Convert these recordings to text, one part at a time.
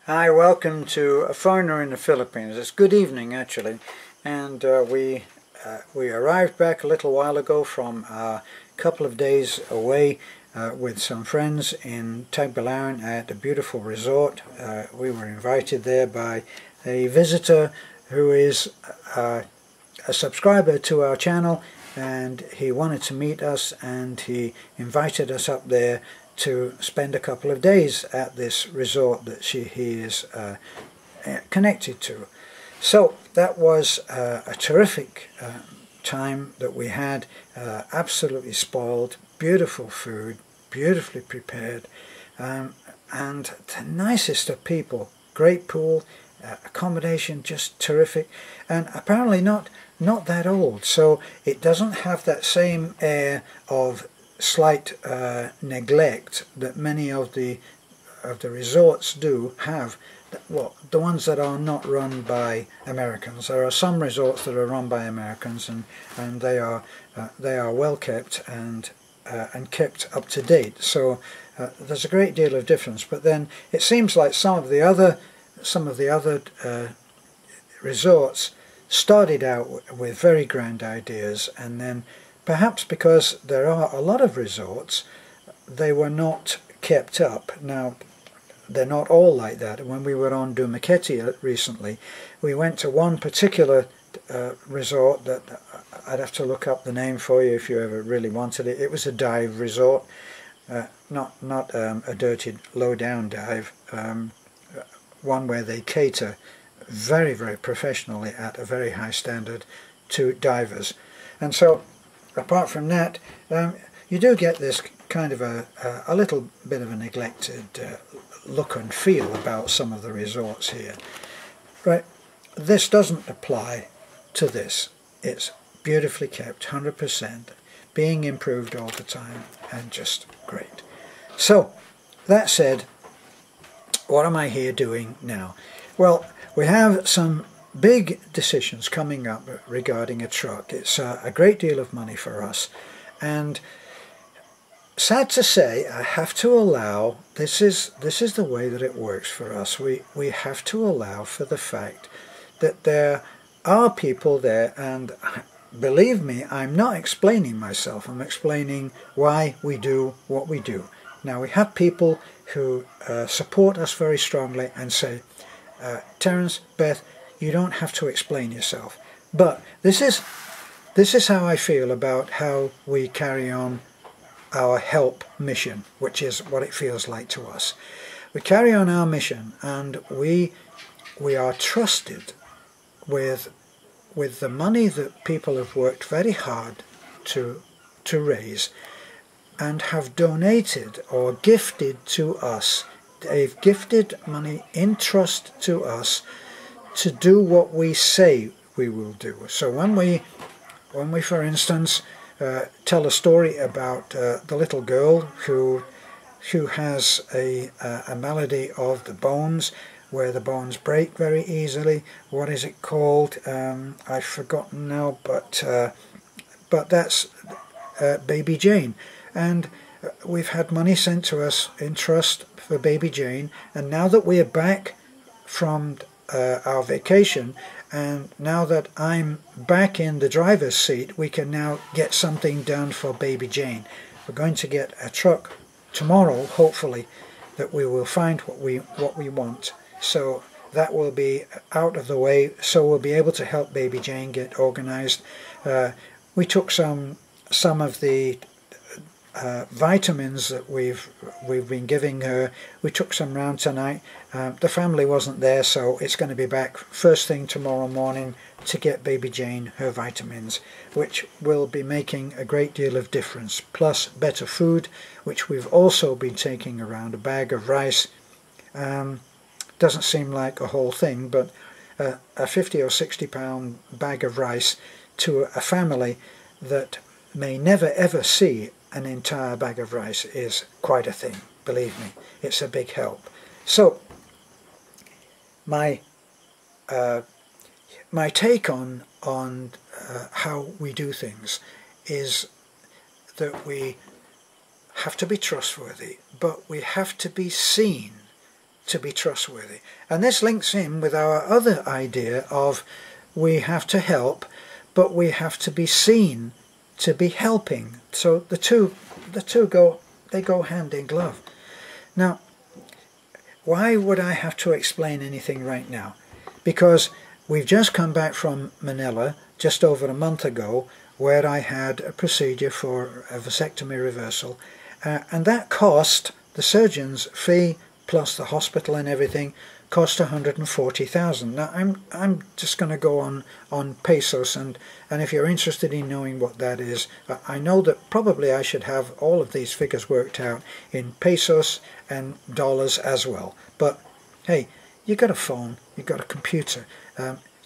Hi, welcome to A Foreigner in the Philippines. It's good evening actually, and we arrived back a little while ago from a couple of days away with some friends in Tagbilaran at a beautiful resort. We were invited there by a visitor who is a subscriber to our channel, and he wanted to meet us and he invited us up there to spend a couple of days at this resort that he is connected to. So that was a terrific time that we had, absolutely spoiled, beautiful food, beautifully prepared, and the nicest of people, great pool, accommodation just terrific, and apparently not that old, so it doesn't have that same air of slight neglect that many of the resorts do have. Well, the ones that are not run by Americans. There are some resorts that are run by Americans, and they are well kept and kept up to date. So there's a great deal of difference. But then it seems like some of the other resorts started out with very grand ideas, and then perhaps because there are a lot of resorts, they were not kept up. Now, they're not all like that. When we were on Dumaguete recently, we went to one particular resort that I'd have to look up the name for you if you ever really wanted it. It was a dive resort, not a dirty, low-down dive, one where they cater very, very professionally at a very high standard to divers. And so, apart from that, you do get this kind of a little bit of a neglected look and feel about some of the resorts here. Right, this doesn't apply to this. It's beautifully kept, 100%, being improved all the time, and just great. So, that said, what am I here doing now? Well, we have some big decisions coming up regarding a truck. It's a great deal of money for us, and sad to say, I have to allow, this is the way that it works for us. We have to allow for the fact that there are people there, and believe me, I'm not explaining myself, I'm explaining why we do what we do. Now, we have people who support us very strongly and say, Terence, Beth, you don't have to explain yourself. But this is how I feel about how we carry on our help mission, which is what it feels like to us. We carry on our mission, and we are trusted with the money that people have worked very hard to raise and have donated or gifted to us. They've gifted money in trust to us to do what we say we will do. So when we for instance tell a story about the little girl who has a malady of the bones, where the bones break very easily, what is it called? I've forgotten now, but that's Baby Jane, and we've had money sent to us in trust for Baby Jane, and now that we are back from our vacation, and now that I'm back in the driver's seat, we can now get something done for Baby Jane. We're going to get a truck tomorrow, hopefully, that we will find what we want. So that will be out of the way, so we'll be able to help Baby Jane get organized. We took some of the vitamins that we've been giving her. We took some round tonight. The family wasn't there, so it's going to be back first thing tomorrow morning to get Baby Jane her vitamins, which will be making a great deal of difference. Plus better food, which we've also been taking around. A bag of rice doesn't seem like a whole thing, but a 50 or 60 pound bag of rice to a family that may never ever see an entire bag of rice is quite a thing. Believe me, it's a big help. So my take on how we do things is that we have to be trustworthy, but we have to be seen to be trustworthy. And this links in with our other idea of we have to help, but we have to be seen to be helping. So the two go hand in glove. Now, why would I have to explain anything right now? Because we've just come back from Manila just over a month ago, where I had a procedure for a vasectomy reversal, and that cost, the surgeon's fee plus the hospital and everything, cost 140,000. Now I'm just going to go on pesos, and if you're interested in knowing what that is, I know that probably I should have all of these figures worked out in pesos and dollars as well. But hey, you got a phone, you got a computer.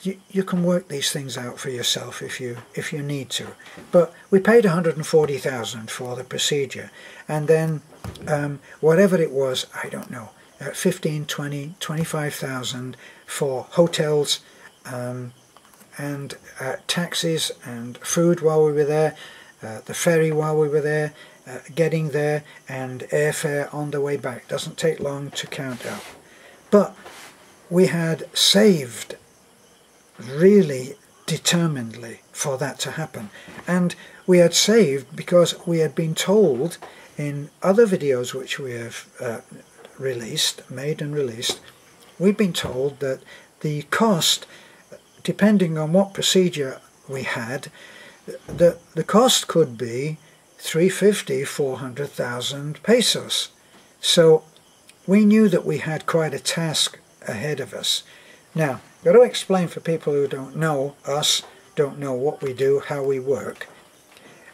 You can work these things out for yourself if you need to. But we paid 140,000 for the procedure, and then whatever it was, I don't know, 15, 20, 25,000 for hotels and taxis and food while we were there, the ferry while we were there, getting there, and airfare on the way back. Doesn't take long to count out. But we had saved really determinedly for that to happen, and we had saved because we had been told in other videos which we have made and released, we've been told that the cost, depending on what procedure we had, the cost could be 350, 400,000 pesos. So we knew that we had quite a task ahead of us. Now, got to explain for people who don't know us, don't know what we do, how we work.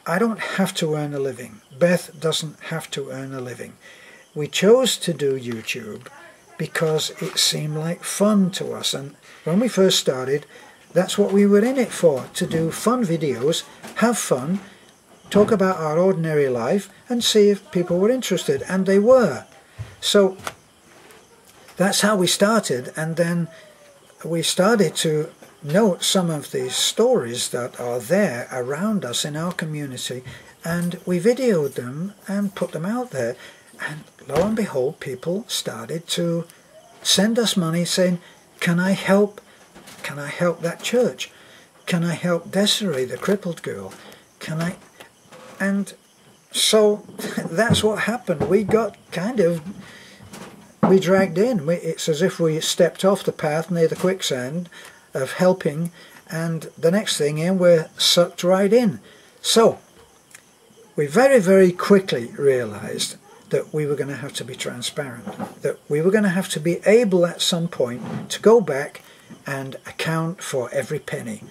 I don't have to earn a living. Beth doesn't have to earn a living. We chose to do YouTube because it seemed like fun to us, and when we first started, that's what we were in it for, to do fun videos, have fun, talk about our ordinary life, and see if people were interested, and they were. So that's how we started, and then we started to note some of the stories that are there around us in our community, and we videoed them and put them out there, and lo and behold, people started to send us money saying, can I help that church? Can I help Desiree, the crippled girl? Can I? And so that's what happened. We got we dragged in. It's as if we stepped off the path near the quicksand of helping, and the next thing in, we're sucked right in. So we very, very quickly realized that we were going to have to be transparent, that we were going to have to be able at some point to go back and account for every penny.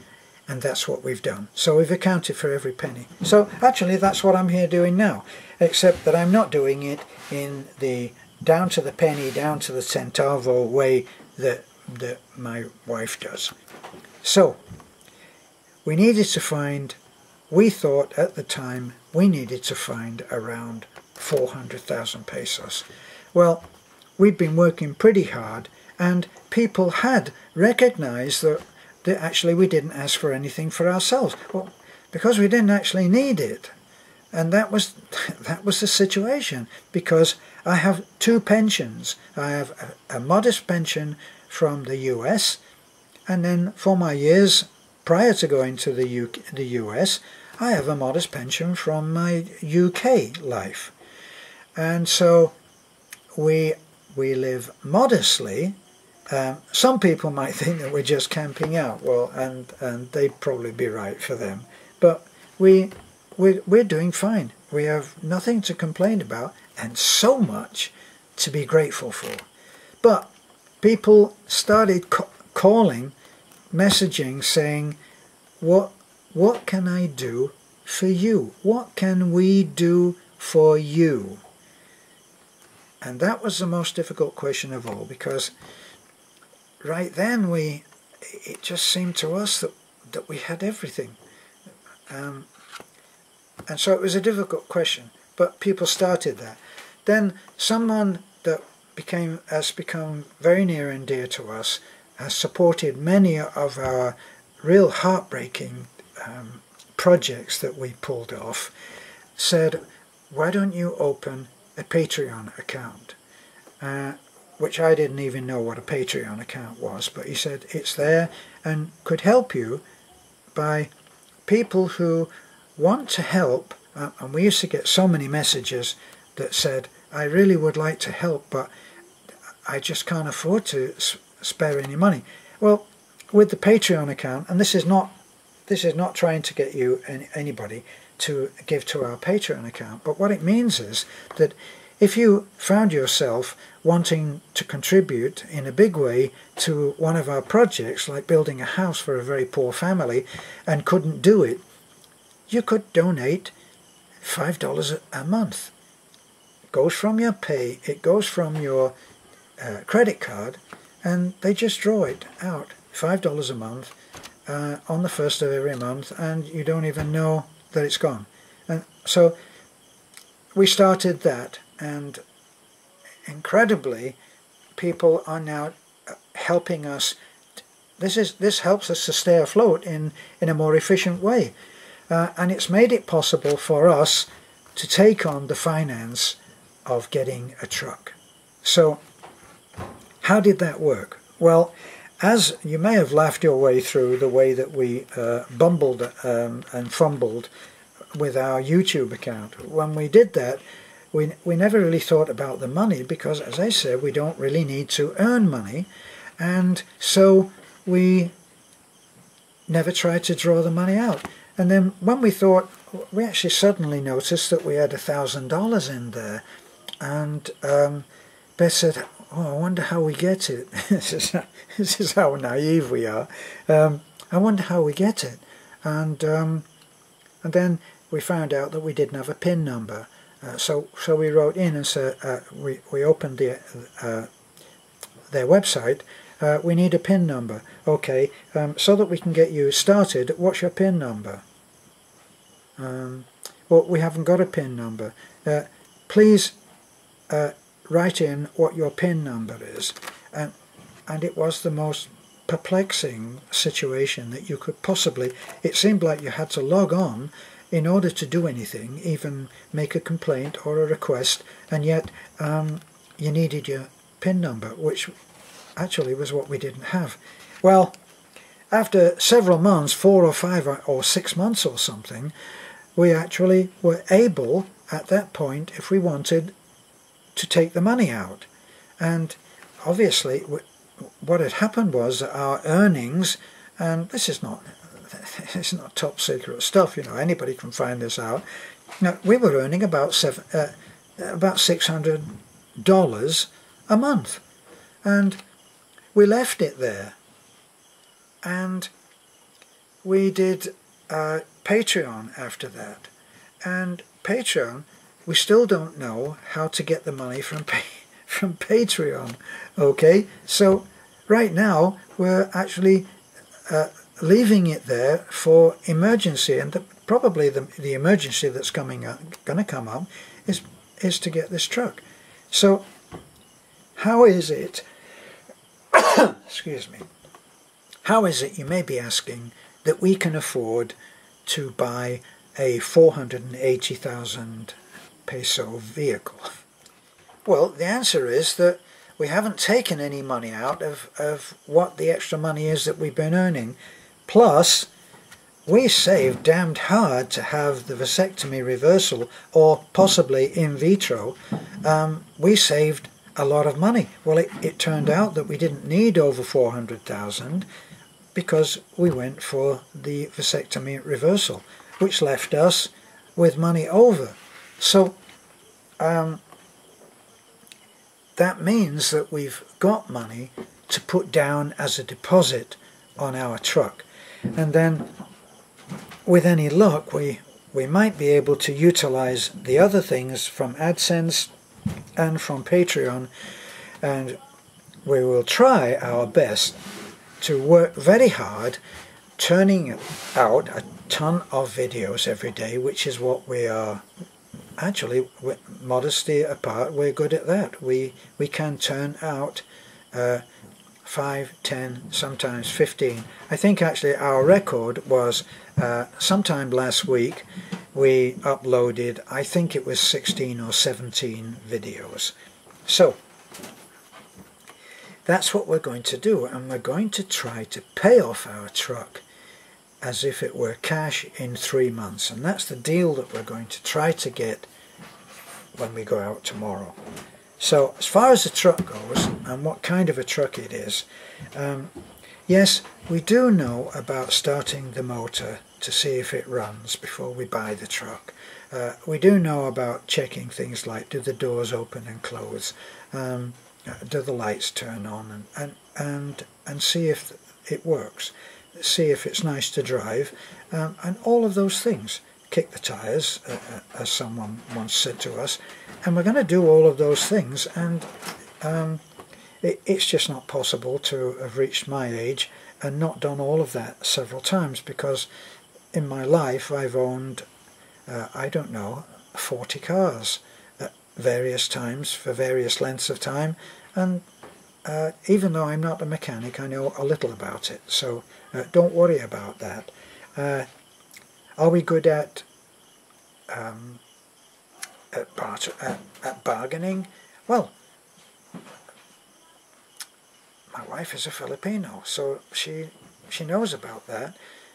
And that's what we've done. So we've accounted for every penny. So actually that's what I'm here doing now, except that I'm not doing it in the down to the penny, down to the centavo way that my wife does. So we needed to find, we thought at the time, we needed to find around 400,000 pesos. Well, we'd been working pretty hard, and people had recognized that actually we didn't ask for anything for ourselves. Well, because we didn't actually need it. And that was the situation, because I have two pensions. I have a modest pension from the US, and then for my years prior to going to the US, I have a modest pension from my UK life. And so we live modestly. Some people might think that we're just camping out. Well, and they'd probably be right for them. But we're doing fine. We have nothing to complain about, and so much to be grateful for. But people started calling, messaging, saying, what can I do for you? What can we do for you? And that was the most difficult question of all, because right then it just seemed to us that we had everything. And so it was a difficult question, but people started that. Then someone that has become very near and dear to us, has supported many of our real heartbreaking projects that we pulled off, said, why don't you open a Patreon account? which I didn't even know what a Patreon account was, but he said it's there and could help you by people who want to help. And we used to get so many messages that said, I really would like to help, but I just can't afford to spare any money. Well, with the Patreon account, and this is not trying to get you anybody to give to our Patreon account, but what it means is that if you found yourself wanting to contribute in a big way to one of our projects, like building a house for a very poor family, and couldn't do it, you could donate $5 a month. It goes from your pay, it goes from your credit card, and they just draw it out, $5 a month, on the first of every month, and you don't even know that it's gone. And so we started that, and incredibly people are now helping us. This helps us to stay afloat in a more efficient way, and it's made it possible for us to take on the finance of getting a truck. So how did that work? Well, as you may have laughed your way through the way that we bumbled and fumbled with our YouTube account. When we did that, we never really thought about the money, because, as I said, we don't really need to earn money, and so we never tried to draw the money out. And then when we thought, we actually suddenly noticed that we had $1,000 in there, and Beth said, oh, I wonder how we get it. This is how naive we are. I wonder how we get it. And then we found out that we didn't have a PIN number. So we wrote in and said, we opened their website. We need a PIN number. Okay, so that we can get you started, what's your PIN number? Well, we haven't got a PIN number. Please write in what your PIN number is. And it was the most perplexing situation that you could possibly. It seemed like you had to log on in order to do anything, even make a complaint or a request, and yet you needed your PIN number, which actually was what we didn't have. Well, after several months, 4 or 5 or 6 months or something, we actually were able, at that point, if we wanted, to take the money out. And obviously what had happened was that our earnings, and this is not top secret stuff, you know, anybody can find this out. Now, we were earning about $600 a month, and we left it there, and we did Patreon after that. And Patreon, we still don't know how to get the money from Patreon. Okay, so right now we're actually leaving it there for emergency, and probably the emergency that's going to come up is to get this truck. So how is it excuse me, how is it, you may be asking, that we can afford to buy a 480,000 peso vehicle? Well, the answer is that we haven't taken any money out of what the extra money is that we've been earning. Plus, we saved damned hard to have the vasectomy reversal, or possibly in vitro. We saved a lot of money. Well, it turned out that we didn't need over 400,000 because we went for the vasectomy reversal, which left us with money over. So that means that we've got money to put down as a deposit on our truck, and then with any luck we might be able to utilize the other things from AdSense and from Patreon, and we will try our best to work very hard turning out a ton of videos every day, which is what we are. Actually, modesty apart, we're good at that. We can turn out 5, 10, sometimes 15. I think actually our record was sometime last week we uploaded, I think it was 16 or 17 videos. So that's what we're going to do, and we're going to try to pay off our truck as if it were cash in 3 months. And that's the deal that we're going to try to get when we go out tomorrow. So as far as the truck goes, and what kind of a truck it is, yes, we do know about starting the motor to see if it runs before we buy the truck. We do know about checking things like, do the doors open and close, do the lights turn on, and see if it works, see if it's nice to drive, and all of those things. Kick the tyres, as someone once said to us, and we're going to do all of those things, and it's just not possible to have reached my age and not done all of that several times, because in my life I've owned, I don't know, 40 cars at various times for various lengths of time, and even though I'm not a mechanic, I know a little about it, so don't worry about that. Are we good at bargaining? Well, my wife is a Filipino, so she knows about that,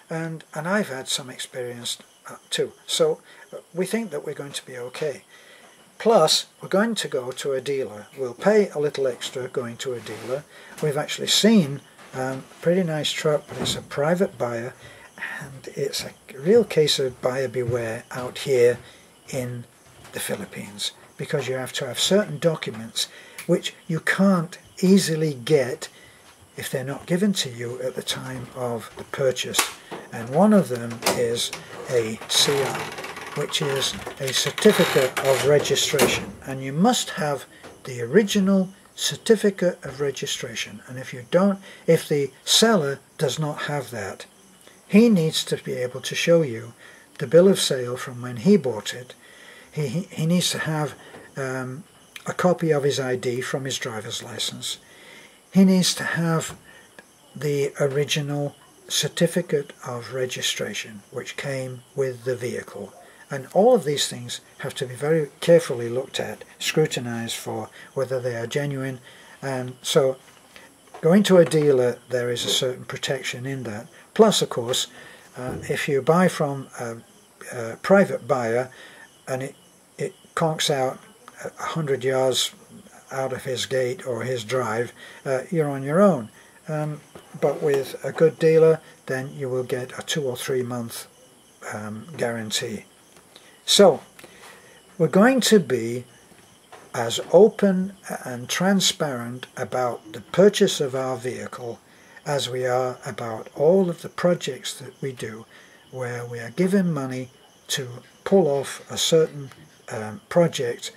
and I've had some experience too. So we think that we're going to be okay. Plus, we're going to go to a dealer. We'll pay a little extra going to a dealer. We've actually seen a pretty nice truck, but it's a private buyer, and it's a real case of buyer beware out here in the Philippines, because you have to have certain documents which you can't easily get if they're not given to you at the time of the purchase. And one of them is a CR, which is a certificate of registration, and you must have the original certificate of registration. And if you don't, if the seller does not have that, he needs to be able to show you the bill of sale from when he bought it. He needs to have a copy of his ID from his driver's license. He needs to have the original certificate of registration which came with the vehicle. And all of these things have to be very carefully looked at, scrutinized for whether they are genuine. And so going to a dealer, there is a certain protection in that. Plus, of course, if you buy from a private buyer and it conks out 100 yards out of his gate or his drive, you're on your own. But with a good dealer, then you will get a 2 or 3 month guarantee. So we're going to be as open and transparent about the purchase of our vehicle as we are about all of the projects that we do, where we are given money to pull off a certain project,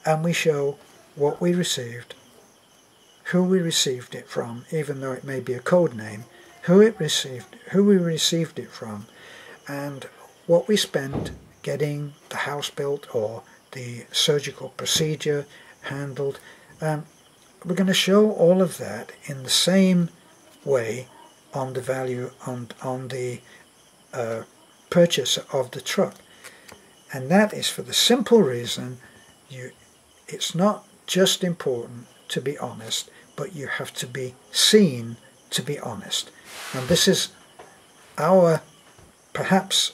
and we show what we received, who we received it from, even though it may be a code name, who we received it from, and what we spent getting the house built or the surgical procedure handled. We're going to show all of that in the same way on the value on the purchase of the truck. And that is for the simple reason it's not just important to be honest, but you have to be seen to be honest. And this is our perhaps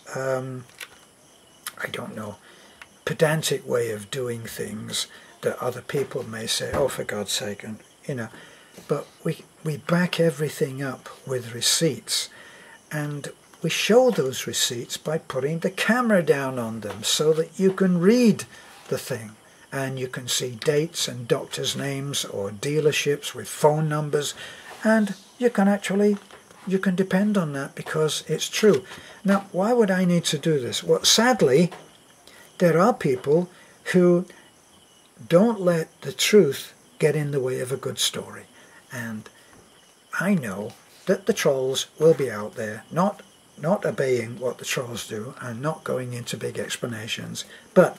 I don't know, pedantic way of doing things that other people may say, oh, for God's sake, and but we back everything up with receipts, and we show those receipts by putting the camera down on them so that you can read the thing, and you can see dates and doctors' names or dealerships with phone numbers, and you can depend on that because it's true. Now, why would I need to do this? Well, sadly, there are people who don't let the truth get in the way of a good story. And I know that the trolls will be out there, not obeying what the trolls do and not going into big explanations, but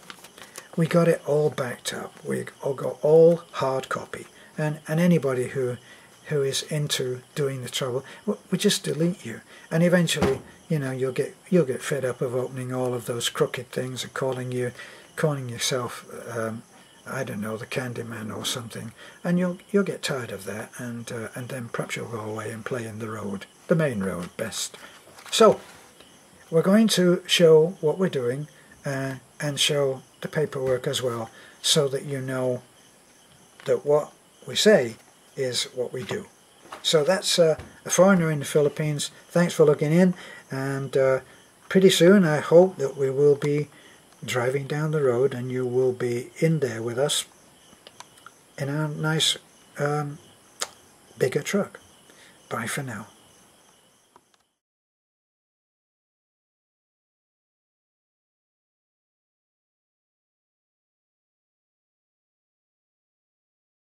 we got it all backed up. We all got all hard copy. And anybody who is into doing the trouble, we just delete you. And eventually, you'll get fed up of opening all of those crooked things and calling yourself I don't know, the Candyman or something, and you'll get tired of that, and then perhaps you'll go away and play in the road, the main road best. So we're going to show what we're doing and show the paperwork as well, so that you know that what we say is what we do. So that's a foreigner in the Philippines. Thanks for looking in, and pretty soon I hope that we will be driving down the road and you will be in there with us in a nice bigger truck. Bye for now.